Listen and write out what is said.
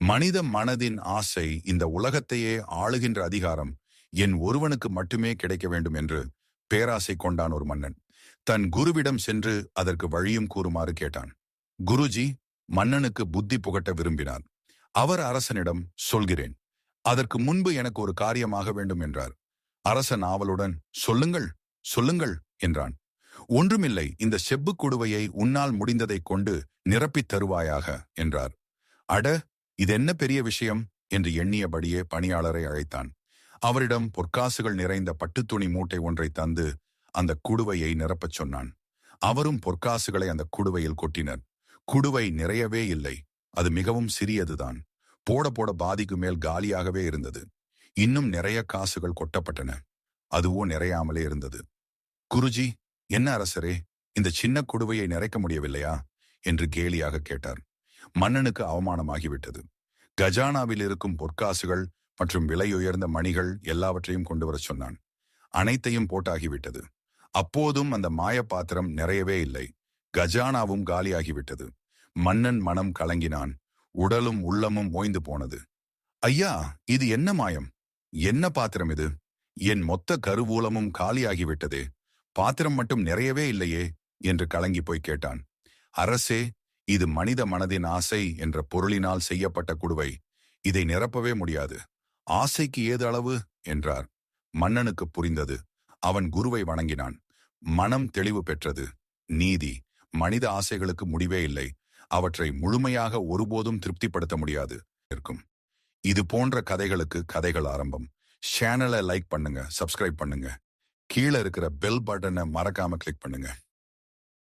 மனித மனதின் ஆசை இந்த உலகத்தையே ஆளுகின்ற அதிகாரம் என் ஒருவனுக்கு மட்டுமே கிடைக்க வேண்டும் என்று பேராசை கொண்டான் ஒரு மன்னன். தன் குருவிடம் சென்று அதற்கு வழியும் கூறுமாறு கேட்டான். குருஜி மன்னனுக்கு புத்தி புகட்ட விரும்பினார். அவர் அரசனிடம் சொல்கிறேன், அதற்கு முன்பு எனக்கு ஒரு காரியமாக வேண்டும் என்றார். அரசன் ஆவலுடன் சொல்லுங்கள் சொல்லுங்கள் என்றான். ஒன்றுமில்லை, இந்த செப்பு குடுவையை உன்னால் முடிந்ததைக் கொண்டு நிரப்பித் தருவாயாக என்றார். அட, இதென்ன பெரிய விஷயம் என்று எண்ணியபடியே பணியாளரை அழைத்தான். அவரிடம் பொற்காசுகள் நிறைந்த பட்டுத்துணி மூட்டை ஒன்றை தந்து அந்த குடுவையை நிரப்பச் சொன்னான். அவரும் பொற்காசுகளை அந்த குடுவையில் கொட்டினர். குடுவை நிறையவே இல்லை, அது மிகவும் சிறியதுதான். போட போட பாதிக்கு மேல் காலியாகவே இருந்தது. இன்னும் நிறைய காசுகள் கொட்டப்பட்டன. அதுவோ நிறையாமலே இருந்தது. குருஜி, என்ன அரசரே, இந்த சின்ன குடுவையை நிறைக்க முடியவில்லையா என்று கேலியாக கேட்டார். மன்னனுக்கு அவமானமாகிவிட்டது. கஜானாவில் இருக்கும் பொற்காசுகள் மற்றும் விலையுயர்ந்த மணிகள் எல்லாவற்றையும் கொண்டு வரச் சொன்னான். அனைத்தையும் போட்டாகிவிட்டது. அப்போதும் அந்த மாய பாத்திரம் நிறையவே இல்லை. கஜானாவும் காலியாகிவிட்டது. மன்னன் மனம் கலங்கினான். உடலும் உள்ளமும் ஓய்ந்து போனது. ஐயா, இது என்ன மாயம்? என்ன பாத்திரம் இது? என் மொத்த கருவூலமும் காலியாகிவிட்டதே, பாத்திரம் மட்டும் நிறையவே இல்லையே என்று கலங்கி போய் கேட்டான். அரசே, இது மனித மனதின் ஆசை என்ற பொருளினால் செய்யப்பட்ட குடுவை. இதை நிரப்பவே முடியாது. ஆசைக்கு ஏது அளவு என்றார். மன்னனுக்கு புரிந்தது. அவன் குருவை வணங்கினான். மனம் தெளிவு பெற்றது. நீதி, மனித ஆசைகளுக்கு முடிவே இல்லை. அவற்றை முழுமையாக ஒருபோதும் திருப்திப்படுத்த முடியாது இருக்கும். இது போன்ற கதைகளுக்கு கதைகள் ஆரம்பம். சேனலை லைக் பண்ணுங்க, சப்ஸ்கிரைப் பண்ணுங்க. கீழே இருக்கிற பெல் பட்டனை மறக்காம கிளிக் பண்ணுங்க.